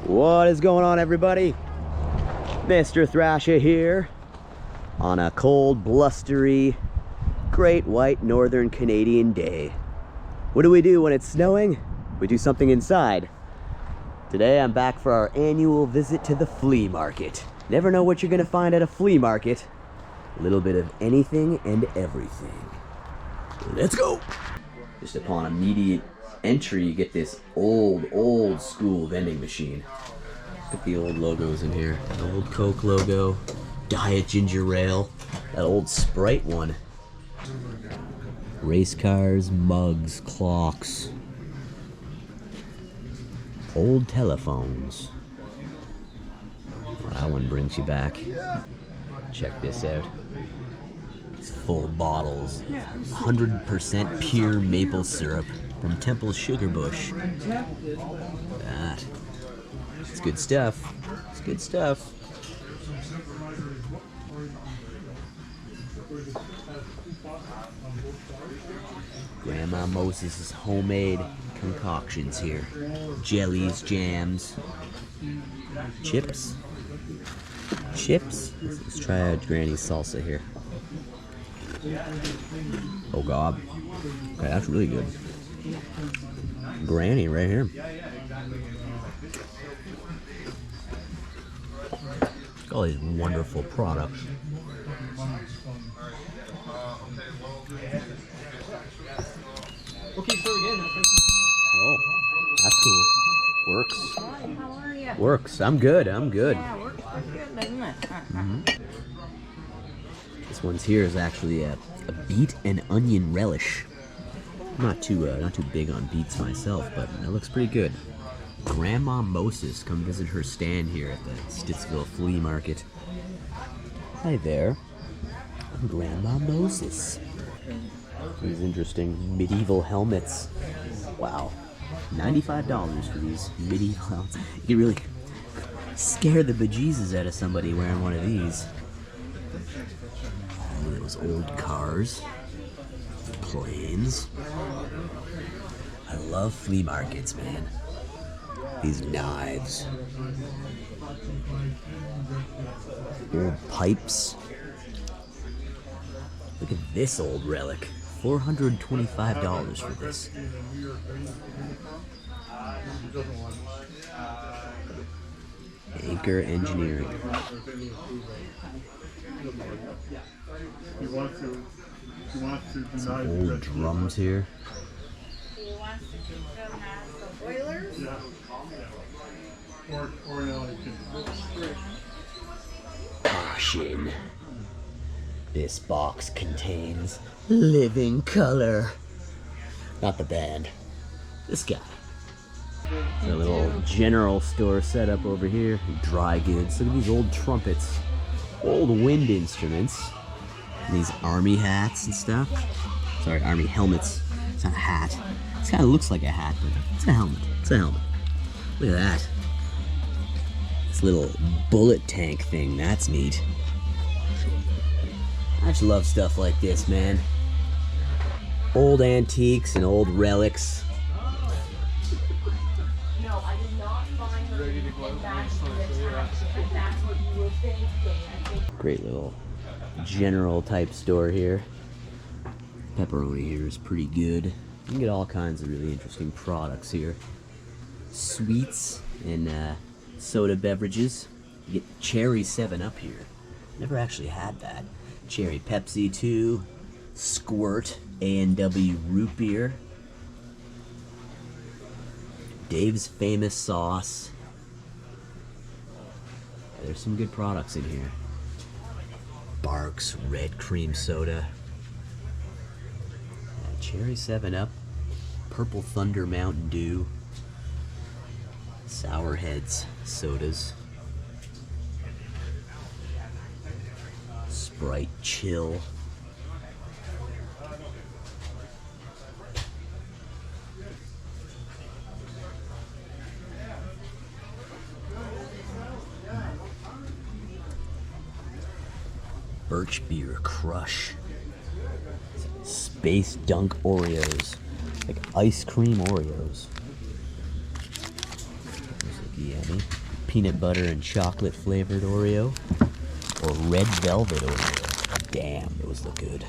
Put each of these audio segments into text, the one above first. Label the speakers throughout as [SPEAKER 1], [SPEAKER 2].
[SPEAKER 1] What is going on, everybody? Mr. Thrasha here on a cold, blustery, great white northern Canadian day. What do we do when it's snowing? We do something inside. Today I'm back for our annual visit to the flea market. Never know what you're gonna find at a flea market. A little bit of anything and everything. Let's go! Just upon immediate entry, you get this old school vending machine. Look at the old logos in here. The old Coke logo, Diet Ginger Ale, that old Sprite one. Race cars, mugs, clocks, old telephones. Well, that one brings you back. Check this out. It's full bottles, 100% pure maple syrup from Temple Sugar Bush. That. It's good stuff. It's good stuff. Grandma Moses' homemade concoctions here. Jellies, jams, chips. Chips? Let's try out Granny's salsa here. Oh God. Okay, that's really good. Granny right here. All these wonderful products. Oh, that's cool. Works.
[SPEAKER 2] How are you?
[SPEAKER 1] Works. I'm good. I'm good.
[SPEAKER 2] Yeah, works good, doesn't it?
[SPEAKER 1] This one's here is actually a beet and onion relish. I'm not too big on beets myself, but it looks pretty good. Grandma Moses, come visit her stand here at the Stittsville Flea Market. Hi there, I'm Grandma Moses. These interesting medieval helmets. Wow, $95 for these medieval helmets. You can really scare the bejesus out of somebody wearing one of these. Look at those old cars, planes. I love flea markets, man. These knives, old pipes. Look at this old relic. $425 for this. Anchor Engineering. Some old drums here.
[SPEAKER 2] Oilers?
[SPEAKER 3] Yeah. Oreo.
[SPEAKER 1] Caution. This box contains living color. Not the band. This guy. A little general store setup over here. Dry goods. Look at these old trumpets. Old wind instruments. And these army hats and stuff. Sorry, army helmets. It's not a hat. It kind of looks like a hat, but it's a helmet. It's a helmet. Look at that. This little bullet tank thing. That's neat. I just love stuff like this, man. Old antiques and old relics.
[SPEAKER 2] No, I did not find her in that if that's what you were thinking. I think
[SPEAKER 1] Great little general type store here. Pepperoni here is pretty good. You can get all kinds of really interesting products here. Sweets and soda beverages. You get cherry 7-Up here. Never actually had that. Cherry Pepsi too. Squirt A&W root beer. Dave's Famous Sauce. Yeah, there's some good products in here. Barks Red Cream Soda. Cherry 7-Up. Purple Thunder Mountain Dew. Sour Heads sodas. Sprite Chill. Birch Beer Crush. Space Dunk Oreos. Like ice cream Oreos. There's Yummy. Peanut butter and chocolate flavored Oreo. Or red velvet Oreo. Damn, those look good.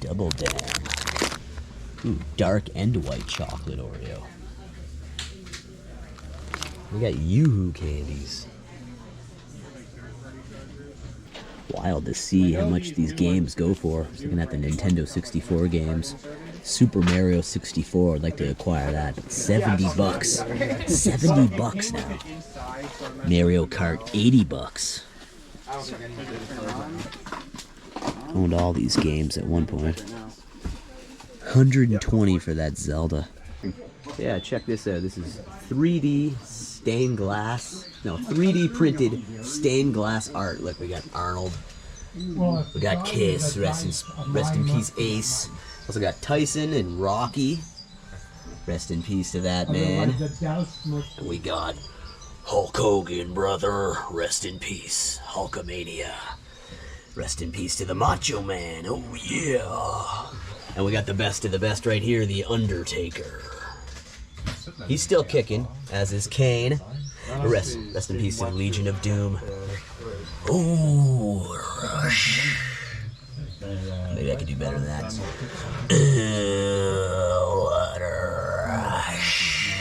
[SPEAKER 1] Double damn. Ooh, dark and white chocolate Oreo. We got Yoo-hoo candies. Wild to see how much these games go for. I was looking at the Nintendo 64 games. Super Mario 64, I'd like to acquire that. $70. $70 now. Mario Kart, $80. Owned all these games at one point. $120 for that Zelda. Yeah, check this out. This is 3D stained glass. No, 3D printed stained glass art. Look, we got Arnold. We got Kiss. Rest in peace, Ace. Also got Tyson and Rocky. Rest in peace to that man. And we got Hulk Hogan, brother. Rest in peace, Hulkamania. Rest in peace to the Macho Man. Oh yeah. And we got the best of the best right here, the Undertaker. He's still kicking, as is Kane. Rest in peace to the Legion of Doom. Ooh, Rush. Maybe I could do better than that. What a rush.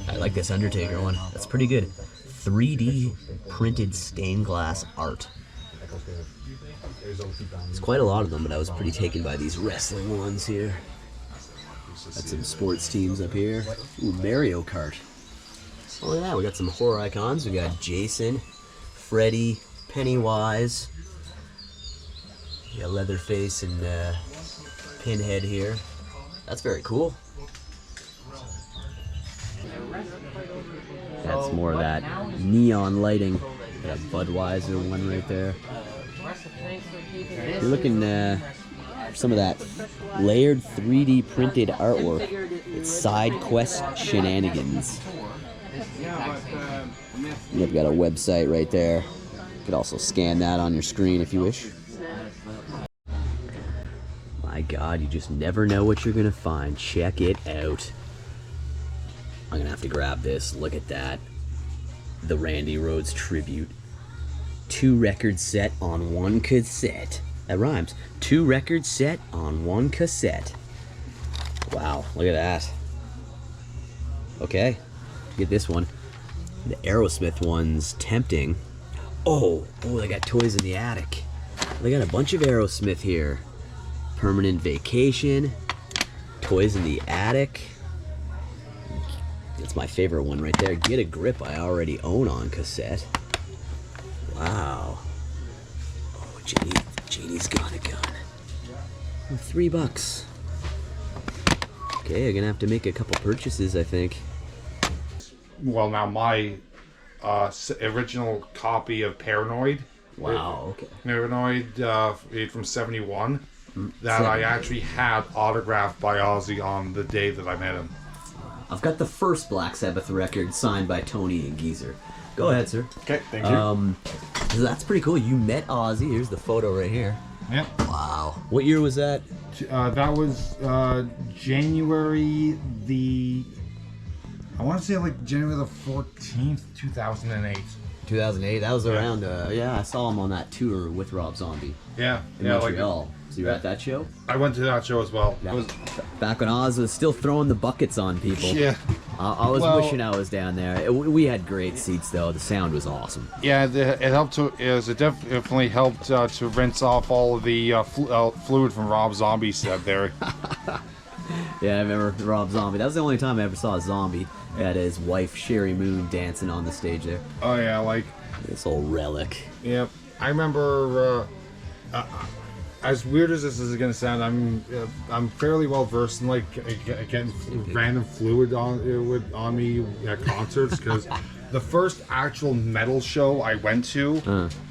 [SPEAKER 1] I like this Undertaker one. That's pretty good. 3D printed stained glass art. There's quite a lot of them, but I was pretty taken by these wrestling ones here. Got some sports teams up here. Ooh, Mario Kart. Oh yeah, we got some horror icons. We got Jason, Freddy, Pennywise. We got Leatherface and Pinhead here. That's very cool. That's more of that neon lighting. Got a Budweiser one right there. You're looking for some of that layered 3D printed artwork. It's side quest shenanigans. You've got a website right there. You could also scan that on your screen if you wish. My God, you just never know what you're gonna find. Check it out. I'm gonna have to grab this. Look at that. The Randy Rhoads tribute. 2 records set on 1 cassette. That rhymes. 2 records set on 1 cassette. Wow, look at that. Okay, get this one. The Aerosmith one's tempting. Oh, they got Toys in the Attic. They got a bunch of Aerosmith here. Permanent Vacation, Toys in the Attic. That's my favorite one right there. Get a Grip, I already own on cassette. Wow. Oh, Janie's got a gun. Oh, $3. Okay, I'm gonna have to make a couple purchases, I think.
[SPEAKER 3] Well, now my original copy of Paranoid.
[SPEAKER 1] Wow, okay.
[SPEAKER 3] Paranoid from '71. That I actually had autographed by Ozzy on the day that I met him.
[SPEAKER 1] I've got the first Black Sabbath record signed by Tony and Geezer. Go ahead, sir.
[SPEAKER 3] Okay, thank you.
[SPEAKER 1] So that's pretty cool. You met Ozzy. Here's the photo right here.
[SPEAKER 3] Yep.
[SPEAKER 1] Wow. What year was that?
[SPEAKER 3] That was January the... I want to say like January the 14th, 2008.
[SPEAKER 1] 2008. That was around, yeah, I saw him on that tour with Rob Zombie.
[SPEAKER 3] Yeah.
[SPEAKER 1] In Montreal. So you were at that show?
[SPEAKER 3] I went to that show as well.
[SPEAKER 1] Yeah. Back when Oz was still throwing the buckets on people.
[SPEAKER 3] Yeah.
[SPEAKER 1] I was wishing I was down there. We had great seats though. The sound was awesome.
[SPEAKER 3] Yeah, it helped to. It definitely helped to rinse off all of the fluid from Rob Zombie said there.
[SPEAKER 1] Yeah, I remember Rob Zombie. That was the only time I ever saw a zombie. He had his wife Sherry Moon dancing on the stage there.
[SPEAKER 3] Oh yeah, like
[SPEAKER 1] this old relic.
[SPEAKER 3] Yep, I remember. As weird as this is gonna sound, I'm fairly well versed in like getting random fluid on me at concerts because the first actual metal show I went to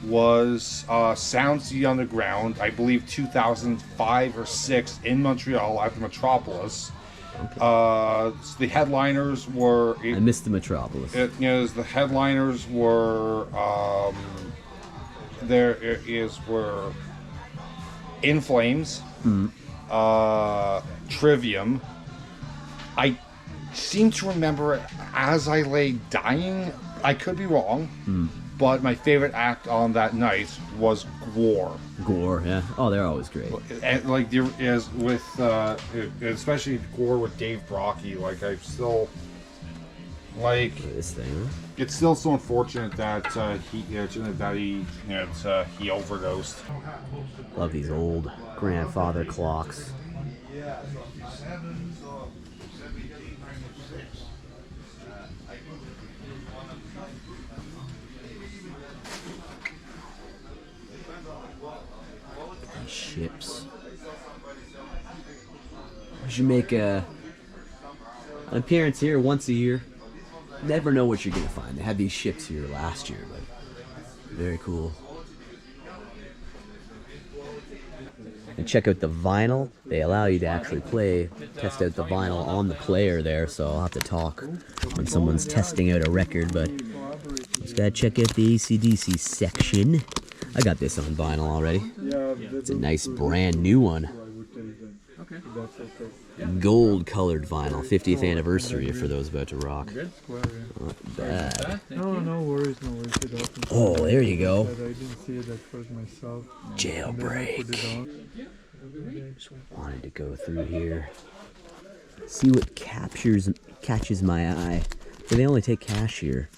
[SPEAKER 3] was Sounds the Underground, I believe 2005 or 6 in Montreal at the Metropolis. Okay. The headliners were.
[SPEAKER 1] I missed the Metropolis.
[SPEAKER 3] The headliners were. Were. In Flames, Trivium. I seem to remember as I lay dying. I could be wrong, but my favorite act on that night was Gore.
[SPEAKER 1] Gore, yeah. Oh, they're always great.
[SPEAKER 3] And like there is with, especially Gore with Dave Brocky. Like I still like
[SPEAKER 1] This thing.
[SPEAKER 3] it's still so unfortunate that he overdosed.
[SPEAKER 1] Love these old grandfather clocks. These ships. We should make an appearance here once a year. Never know what you're gonna find. They had these ships here last year, but very cool. And check out the vinyl. They allow you to actually test out the vinyl on the player there, so I'll have to talk when someone's testing out a record, but just gotta check out the AC/DC section. I got this on vinyl already. It's a nice brand new one. Gold colored vinyl, 50th anniversary for those about to rock. Not bad.
[SPEAKER 4] No worries, no worries.
[SPEAKER 1] Oh, there you go.
[SPEAKER 4] I didn't see it at first myself.
[SPEAKER 1] Jailbreak. Just wanted to go through here, see what catches my eye. So they only take cash here,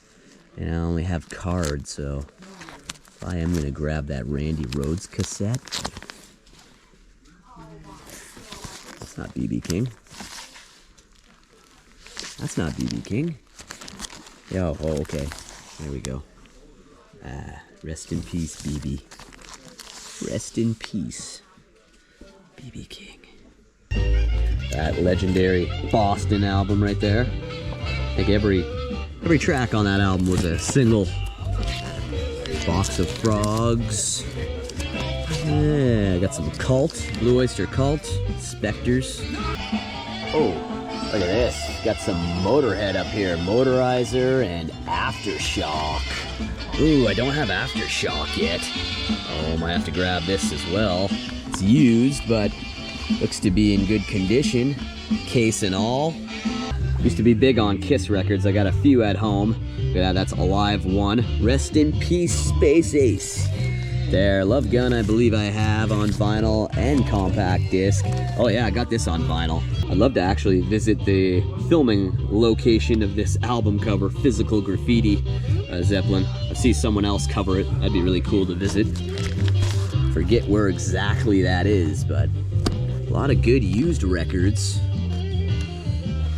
[SPEAKER 1] and I only have cards. So I am gonna grab that Randy Rhoads cassette. That's not BB King. That's not BB King. Yo, oh, okay. There we go. Rest in peace, BB. Rest in peace, BB King. That legendary Boston album right there. I think every track on that album was a single. Box of Frogs. Yeah, got some Cult, Blue Oyster Cult, Spectres. Oh, look at this. Got some Motorhead up here. Motorizer and Aftershock. Ooh, I don't have Aftershock yet. Oh, might have to grab this as well. It's used, but looks to be in good condition. Case and all. Used to be big on Kiss records. I got a few at home. Look at that, that's Alive 1. Rest in peace, Space Ace. There, Love Gun I believe I have on vinyl and compact disc. Oh yeah, I got this on vinyl. I'd love to actually visit the filming location of this album cover, Physical Graffiti, Zeppelin. I see someone else cover it. That'd be really cool to visit. Forget where exactly that is, but a lot of good used records.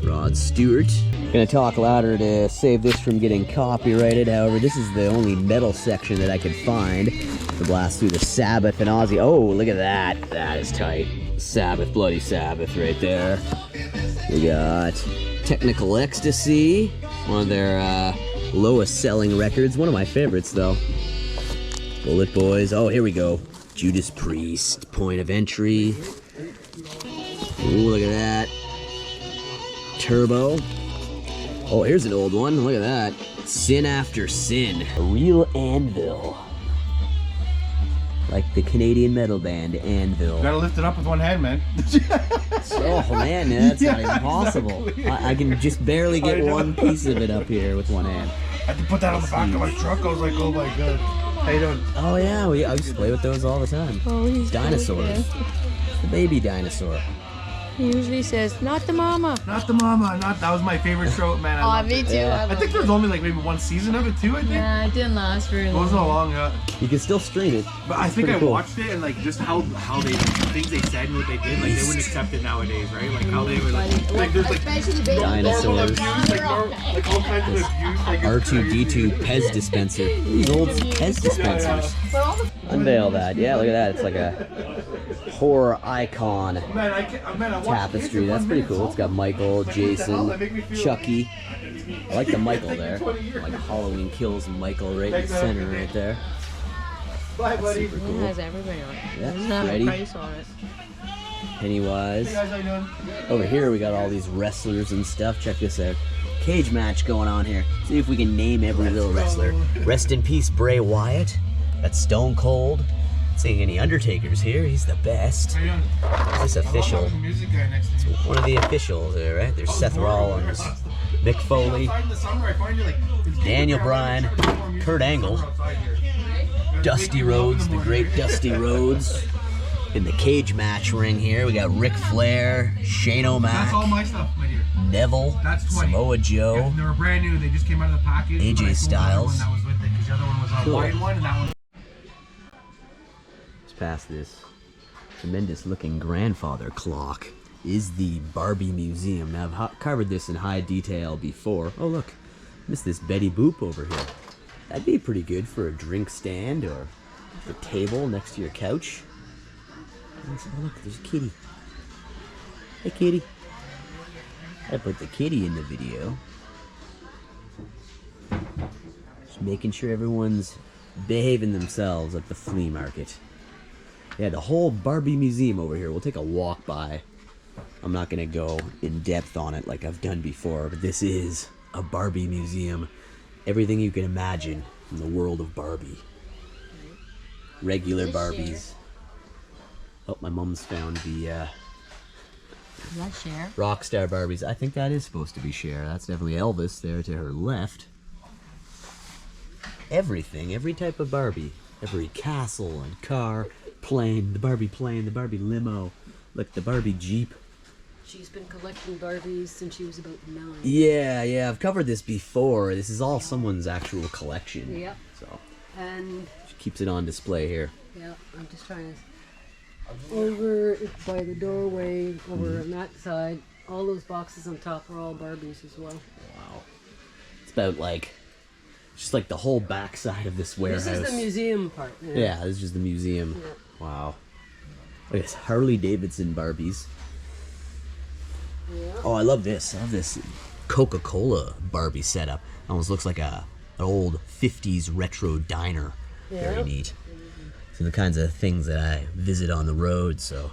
[SPEAKER 1] Rod Stewart. Gonna talk louder to save this from getting copyrighted. However, this is the only metal section that I could find to blast through the Sabbath and Ozzy. Oh, look at that. That is tight. Sabbath, Bloody Sabbath right there. We got Technical Ecstasy, one of their lowest selling records. One of my favorites though. Bullet Boys. Oh, here we go. Judas Priest, Point of Entry. Ooh, look at that. Turbo. Oh, here's an old one. Look at that. Sin After Sin. A real anvil. Like the Canadian metal band Anvil.
[SPEAKER 3] Gotta lift it up with one hand, man.
[SPEAKER 1] Oh man, that's not even
[SPEAKER 3] Yeah,
[SPEAKER 1] possible.
[SPEAKER 3] exactly.
[SPEAKER 1] I can just barely get one piece of it up here with one hand.
[SPEAKER 3] I had to put that on the back of my truck. I was like, oh my god. How you doing?
[SPEAKER 1] Oh yeah, I used to play with those all the time.
[SPEAKER 5] Oh, he's
[SPEAKER 1] Dinosaurs. The baby dinosaur.
[SPEAKER 5] He usually says, "Not the mama."
[SPEAKER 6] Not the mama. That was my favorite show, man.
[SPEAKER 5] Oh, me too.
[SPEAKER 1] Yeah.
[SPEAKER 6] I think there was only like maybe one season of it too. I think
[SPEAKER 5] Yeah, it didn't last very
[SPEAKER 6] it
[SPEAKER 5] long.
[SPEAKER 6] wasn't long.
[SPEAKER 1] You can still stream it.
[SPEAKER 6] But I think
[SPEAKER 1] pretty
[SPEAKER 6] I
[SPEAKER 1] cool.
[SPEAKER 6] watched it and like just how they things they said and what they did, like they wouldn't accept it nowadays, right? Like how they were like there's like
[SPEAKER 1] Dinosaurs.
[SPEAKER 6] abuse, like all kinds of abuse. Like
[SPEAKER 1] R2D2 Pez dispenser. These old Pez dispensers. Unveil that. Yeah, look at that. It's like a horror icon
[SPEAKER 6] Man, I watched
[SPEAKER 1] tapestry. That's pretty cool. It's got Michael, Jason, Chucky. I like the Michael there. Like Halloween Kills Michael right in the center right there.
[SPEAKER 6] Bye,
[SPEAKER 1] That's
[SPEAKER 6] buddy.
[SPEAKER 1] super
[SPEAKER 5] It
[SPEAKER 1] cool.
[SPEAKER 5] has everybody on it.
[SPEAKER 1] Yeah,
[SPEAKER 5] Doesn't have
[SPEAKER 1] Freddy.
[SPEAKER 5] a price on it.
[SPEAKER 1] Pennywise.
[SPEAKER 6] Hey guys, how you doing?
[SPEAKER 1] Over here we got all these wrestlers and stuff. Check this out. Cage match going on here. See if we can name every little wrestler. Rest in peace, Bray Wyatt. That's Stone Cold. Seeing any Undertakers here, he's the best. Is this official? It's one of the officials there, right? There's Seth Rollins, Mick Foley, Daniel Bryan, Kurt Angle, Dusty Rhodes, the great Dusty Rhodes. In the cage match ring here, we got Ric Flair, Shane O'Mac,
[SPEAKER 6] That's all my stuff, my dear.
[SPEAKER 1] Neville,
[SPEAKER 6] That's 20.
[SPEAKER 1] Samoa Joe,
[SPEAKER 6] Yeah, they were brand new. They just came out of the package.
[SPEAKER 1] AJ
[SPEAKER 6] but I sold
[SPEAKER 1] Styles.
[SPEAKER 6] the other one that was with it, 'cause the other one was a
[SPEAKER 1] Cool.
[SPEAKER 6] white one, and that one.
[SPEAKER 1] Just past this tremendous looking grandfather clock is the Barbie Museum. Now I've covered this in high detail before. Oh look, missed this Betty Boop over here. That'd be pretty good for a drink stand or a table next to your couch. Oh look, there's a kitty. Hey kitty. I put the kitty in the video. Just making sure everyone's behaving themselves at the flea market. Yeah, the whole Barbie museum over here. We'll take a walk by. I'm not gonna go in depth on it like I've done before, but this is a Barbie museum. Everything you can imagine in the world of Barbie. Regular Barbies. Oh, my mom's found the
[SPEAKER 5] Is that Cher?
[SPEAKER 1] Rockstar Barbies. I think that is supposed to be Cher. That's definitely Elvis there to her left. Everything, every type of Barbie. Every castle and car, plane, the Barbie limo. Look, the Barbie Jeep.
[SPEAKER 7] She's been collecting Barbies since she was about 9.
[SPEAKER 1] Yeah, I've covered this before. This is all someone's actual collection.
[SPEAKER 7] Yep.
[SPEAKER 1] So,
[SPEAKER 7] And,
[SPEAKER 1] she keeps it on display here.
[SPEAKER 7] yeah, I'm just trying to... Over by the doorway, over on that side, all those boxes on top are all Barbies as well.
[SPEAKER 1] Wow. It's about like, just like the whole backside of this warehouse.
[SPEAKER 7] This is the museum part.
[SPEAKER 1] Yeah, this is just the museum.
[SPEAKER 7] Yeah.
[SPEAKER 1] Wow. Look at this, Harley Davidson Barbies.
[SPEAKER 7] Yeah.
[SPEAKER 1] Oh, I love this. I love this Coca-Cola Barbie setup. Almost looks like an old 50s retro diner. Very
[SPEAKER 7] Yeah.
[SPEAKER 1] neat. So the kinds of things that I visit on the road, so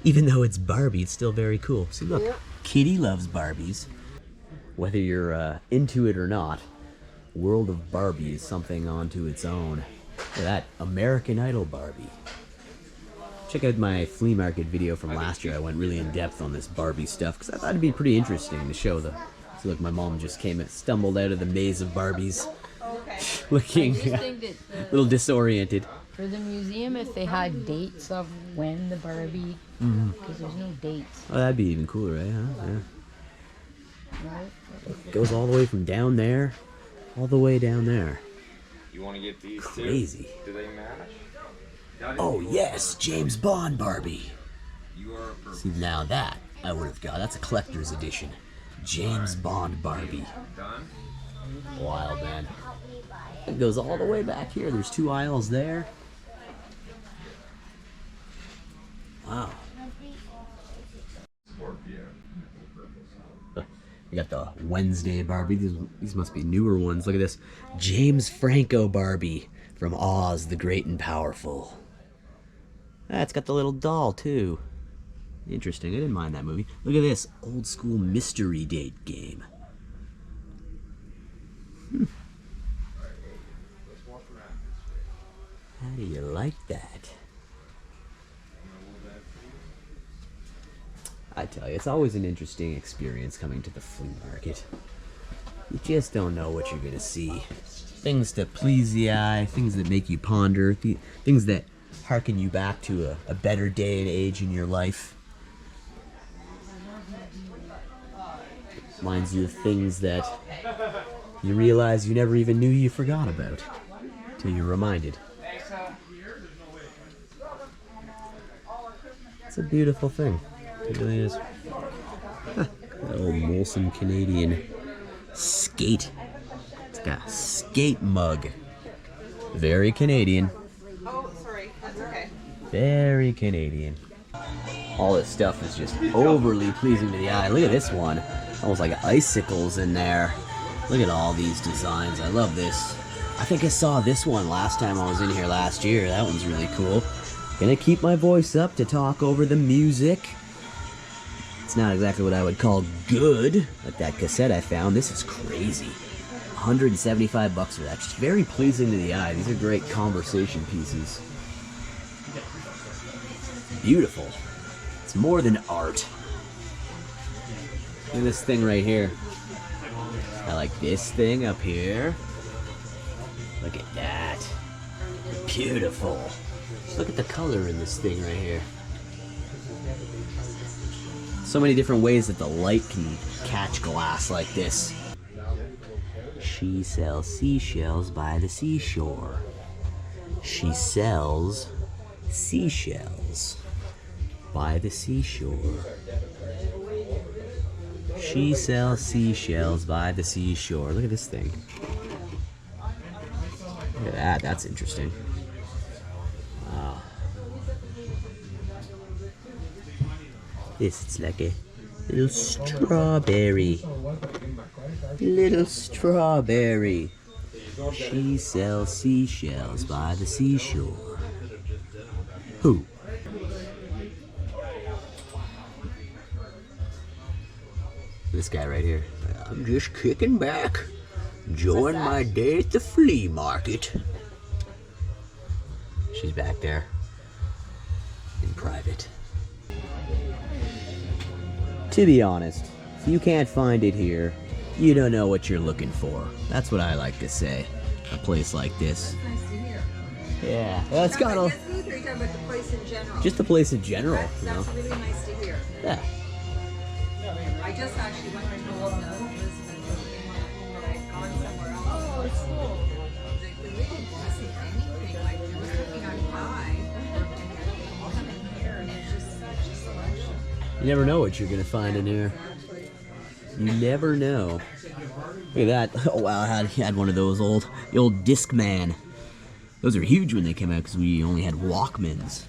[SPEAKER 1] even though it's Barbie, it's still very cool. See, look,
[SPEAKER 7] Yeah.
[SPEAKER 1] Kitty loves Barbies. Whether you're into it or not, World of Barbie is something onto its own. Look at that, American Idol Barbie. Check out my flea market video from last year. I went really in depth on this Barbie stuff because I thought it'd be pretty interesting to show the. So look, my mom just stumbled out of the maze of Barbies, looking
[SPEAKER 5] I just think that
[SPEAKER 1] a little disoriented.
[SPEAKER 5] for the museum, if they had dates of when the Barbie, because there's no dates,
[SPEAKER 1] Oh, that'd be even cooler, right? Huh? Yeah.
[SPEAKER 5] right?
[SPEAKER 1] It goes all the way from down there, all the way down there.
[SPEAKER 8] You want to get these
[SPEAKER 1] Crazy.
[SPEAKER 8] too? Do they match?
[SPEAKER 1] Oh yes, James Bond Barbie.
[SPEAKER 8] You are perfect.
[SPEAKER 1] See, now that I would have got. That's a collector's edition. James Bond Barbie.
[SPEAKER 8] Done?
[SPEAKER 1] Wild, man. It goes all the way back here. There's 2 aisles there. Wow. We got the Wednesday Barbie. These must be newer ones. Look at this. James Franco Barbie from Oz the Great and Powerful. Ah, it's got the little doll, too. Interesting. I didn't mind that movie. Look at this. Old school mystery date game. How do you like that? I tell you, it's always an interesting experience coming to the flea market. You just don't know what you're gonna see. Things that please the eye, things that make you ponder, things that harken you back to a better day and age in your life. Reminds you of things that you realize you never even knew you forgot about, till you're reminded. It's a beautiful thing. It really is. That old Molson Canadian skate. It's got a skate mug. Very Canadian.
[SPEAKER 2] Oh, sorry. That's okay.
[SPEAKER 1] Very Canadian. All this stuff is just overly pleasing to the eye. Look at this one. Almost like icicles in there. Look at all these designs. I love this. I think I saw this one last time I was in here last year. That one's really cool. Gonna keep my voice up to talk over the music. It's not exactly what I would call good, like that cassette I found. This is crazy. 175 bucks for that. Just very pleasing to the eye. These are great conversation pieces. beautiful. It's more than art. Look at this thing right here. I like this thing up here. Look at that. Beautiful. Just look at the color in this thing right here. So many different ways that the light can catch glass like this. She sells seashells by the seashore. She sells seashells by the seashore. She sells seashells by the seashore. Look at this thing. Look at that, that's interesting. Wow. This, it's like a little strawberry. Little strawberry. She sells seashells by the seashore. Who? This guy right here. I'm just kicking back, enjoying my day at the flea market. She's back there in private. To be honest, if you can't find it here, you don't know what you're looking for. That's what I like to say. A place like this.
[SPEAKER 9] Nice to hear.
[SPEAKER 1] Yeah, well, it's got a.
[SPEAKER 9] You're talking about the place in general.
[SPEAKER 1] Just the place in general, you know.
[SPEAKER 9] That's really nice to hear.
[SPEAKER 1] Yeah.
[SPEAKER 9] I just actually went to Elizabeth but I'd gone somewhere else. Oh, it's cool. There really wasn't anything. Like, there was nothing I'd buy. And you come in here and there's just such a selection.
[SPEAKER 1] You never know what you're gonna find in here. You never know. Look at that. Oh wow, I had one of those the old Discman. Those are huge when they came out because we only had Walkmans.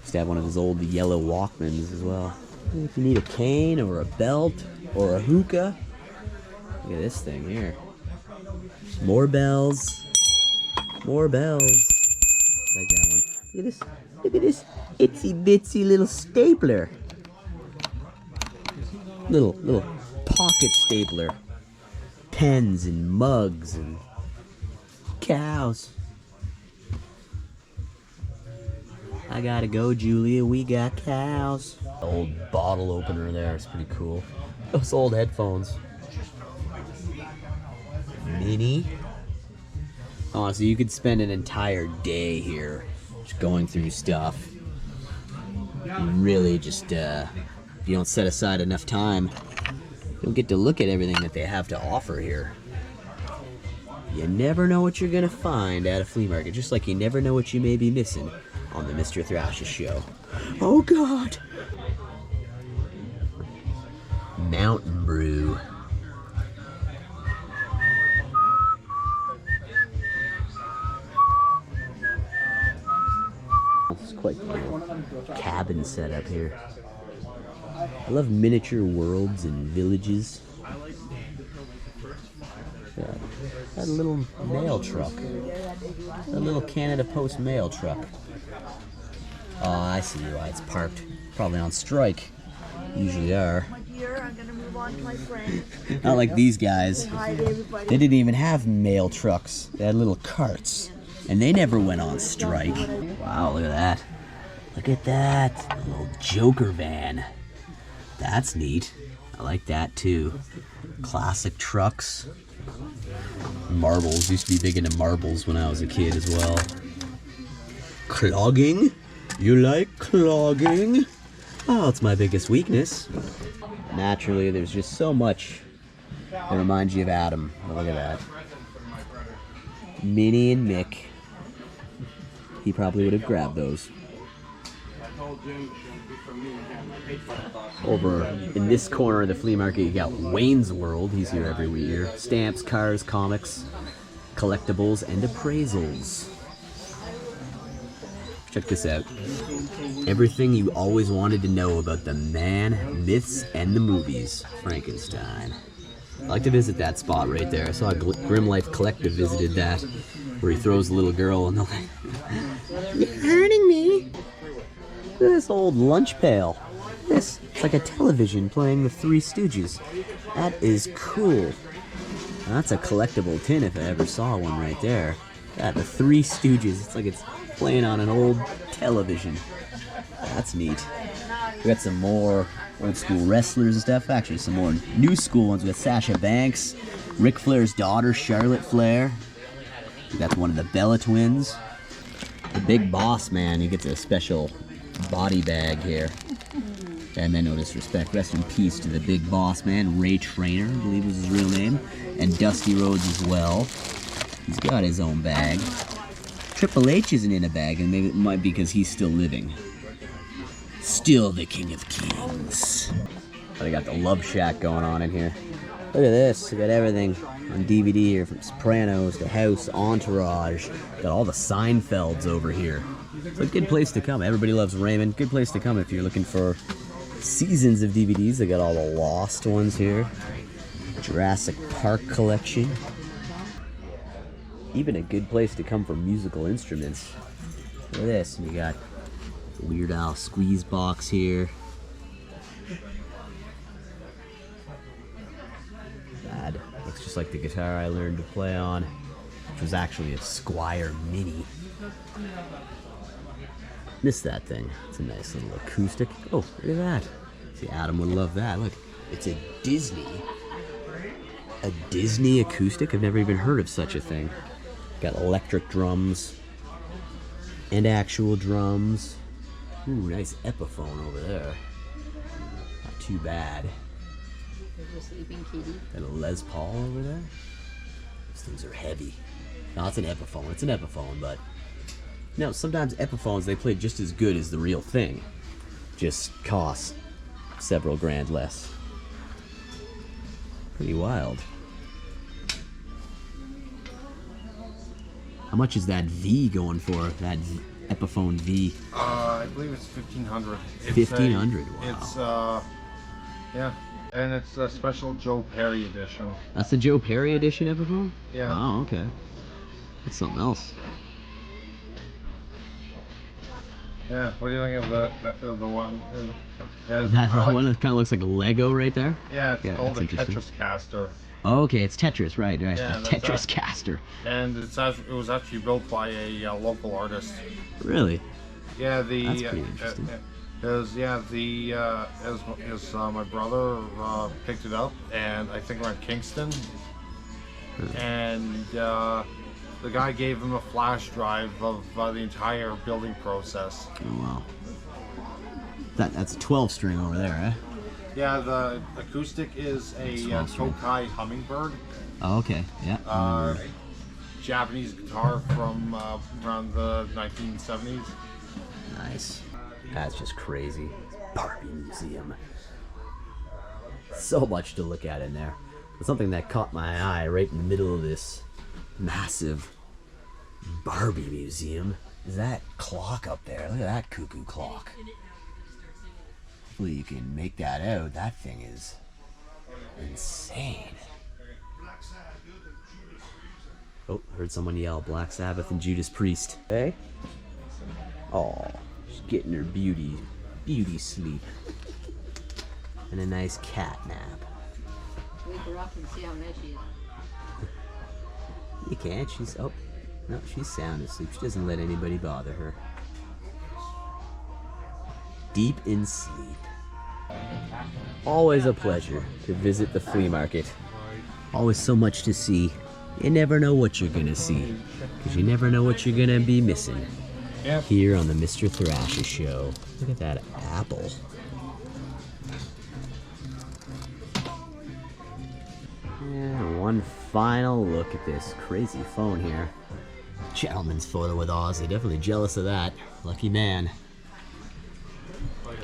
[SPEAKER 1] Used to have one of those old yellow Walkmans as well. If you need a cane or a belt or a hookah. Look at this thing here. More bells. More bells. Like that one. Look at this. Look at this itsy bitsy little stapler. Little pocket stapler. Pens and mugs and cows. I gotta go, Julia. We got cows. The old bottle opener there is pretty cool. Those old headphones. Mini. Honestly, you could spend an entire day here just going through stuff. You really just, if you don't set aside enough time, you don't get to look at everything that they have to offer here. You never know what you're gonna find at a flea market, just like you never know what you may be missing on the Mr. Thrasha show. Oh God! Mountain Brew. This is quite cool. Cabin setup here. I love miniature worlds and villages. That little mail truck. That little Canada Post mail truck. Oh, I see why it's parked. Probably on strike. Usually are.
[SPEAKER 10] I'm gonna move on to my friend.
[SPEAKER 1] Not like these guys.
[SPEAKER 10] Hi to everybody.
[SPEAKER 1] They didn't even have mail trucks. They had little carts. And they never went on strike. Wow, look at that. Look at that. A little Joker van. That's neat. I like that too. Classic trucks. Marbles. Used to be big into marbles when I was a kid as well. Clogging? You like clogging? Oh, it's my biggest weakness. Naturally, there's just so much that reminds you of Adam. Oh, look at that. Minnie and Mick. He probably would have grabbed those. Over in this corner of the flea market, you got Wayne's World. He's here every year. Stamps, cars, comics, collectibles, and appraisals. Check this out. Everything you always wanted to know about the man, myths, and the movies. Frankenstein. I'd like to visit that spot right there. I saw Grim Life Collective visited that, where he throws the little girl and they're like, "You're hurting me." Look at this old lunch pail. It's like a television playing the Three Stooges. That is cool. Now, that's a collectible tin if I ever saw one right there. The Three Stooges. It's like it's playing on an old television. That's neat. We got some more old school wrestlers and stuff. Actually, some more new school ones. We got Sasha Banks, Ric Flair's daughter, Charlotte Flair. We got one of the Bella twins. The Big Boss Man, he gets a special body bag here. And then no disrespect, rest in peace to the Big Boss Man, Ray Trainer, I believe was his real name, and Dusty Rhodes as well. He's got his own bag. Triple H isn't in a bag, and maybe it might be because he's still living. Still the King of Kings. But I got the Love Shack going on in here. Look at this, we got everything on DVD here, from Sopranos to House, Entourage. Got all the Seinfelds over here. It's a good place to come. Everybody loves Raymond. Good place to come if you're looking for seasons of DVDs. They got all the Lost ones here. Jurassic Park collection. Even a good place to come for musical instruments. Look at this. We got Weird Al squeeze box here. Bad. Looks just like the guitar I learned to play on, which was actually a Squier Mini. Missed that thing. It's a nice little acoustic. Oh, look at that. See, Adam would love that. Look, it's a Disney acoustic. I've never even heard of such a thing. Got electric drums and actual drums. Ooh, nice Epiphone over there. Not too bad.
[SPEAKER 5] There's a sleeping kitty.
[SPEAKER 1] And a Les Paul over there. Those things are heavy. No, it's an Epiphone. It's an Epiphone, but you know, sometimes Epiphones, they play just as good as the real thing. Just cost several grand less. Pretty wild. How much is that V going for? That Epiphone V?
[SPEAKER 3] I believe it's 1,500.
[SPEAKER 1] 1,500. Wow.
[SPEAKER 3] It's yeah, and it's a special Joe Perry edition.
[SPEAKER 1] That's the Joe Perry edition Epiphone?
[SPEAKER 3] Yeah.
[SPEAKER 1] Oh, okay. That's something else.
[SPEAKER 3] Yeah. What do you think of the one?
[SPEAKER 1] That one that kind of looks like a Lego right there?
[SPEAKER 3] Yeah, it's called
[SPEAKER 1] that's
[SPEAKER 3] a Tetris caster.
[SPEAKER 1] Oh, okay, it's Tetris, right?
[SPEAKER 3] Yeah,
[SPEAKER 1] A Tetris caster.
[SPEAKER 3] And it was actually built by a local artist.
[SPEAKER 1] Really?
[SPEAKER 3] Yeah,
[SPEAKER 1] That's pretty interesting.
[SPEAKER 3] My brother picked it up, and I think around Kingston, and the guy gave him a flash drive of the entire building process.
[SPEAKER 1] Oh wow. That's a 12-string over there, eh?
[SPEAKER 3] Yeah, the acoustic is a Tokai hummingbird.
[SPEAKER 1] Oh, okay. Yeah.
[SPEAKER 3] Japanese guitar from around the 1970s.
[SPEAKER 1] Nice. That's just crazy. Barbie Museum. So much to look at in there. But something that caught my eye right in the middle of this massive Barbie Museum is that clock up there. Look at that cuckoo clock. Hopefully you can make that out. That thing is insane. Oh, heard someone yell Black Sabbath and Judas Priest. Hey? Oh, she's getting her beauty sleep. And a nice cat nap.
[SPEAKER 5] Wake her up and see how nice she is.
[SPEAKER 1] You can't, she's sound asleep. She doesn't let anybody bother her. Deep in sleep. Always a pleasure to visit the flea market. Always so much to see. You never know what you're gonna see, because you never know what you're gonna be missing.
[SPEAKER 3] Yep.
[SPEAKER 1] Here on the Mr. Thrasha Show. Look at that apple. And one final look at this crazy phone here. Gentleman's photo with Ozzy. Definitely jealous of that. Lucky man.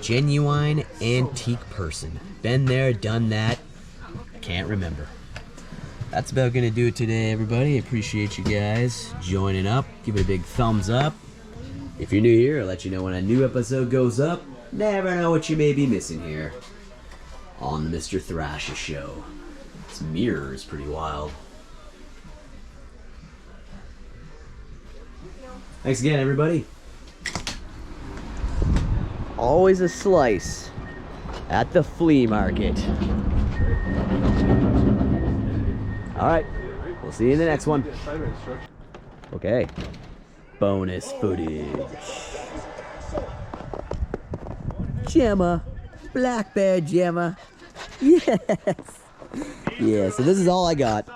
[SPEAKER 1] Genuine antique person. Been there, done that. Can't remember. That's about gonna do it today, everybody. Appreciate you guys joining up. Give it a big thumbs up. If you're new here, I'll let you know when a new episode goes up. Never know what you may be missing here on the Mr. Thrasha Show. This mirror is pretty wild. Thanks again, everybody. Always a slice at the flea market. All right, we'll see you in the next one. Okay, bonus footage. Gemma. Black Bear Gemma. Yes. Yeah, so this is all I got.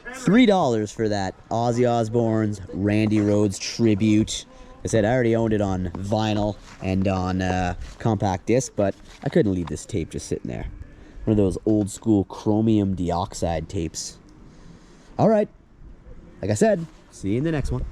[SPEAKER 1] $3 for that Ozzy Osbourne's Randy Rhoads tribute. I said I already owned it on vinyl and on compact disc, but I couldn't leave this tape just sitting there. One of those old school chromium dioxide tapes. All right. Like I said, see you in the next one.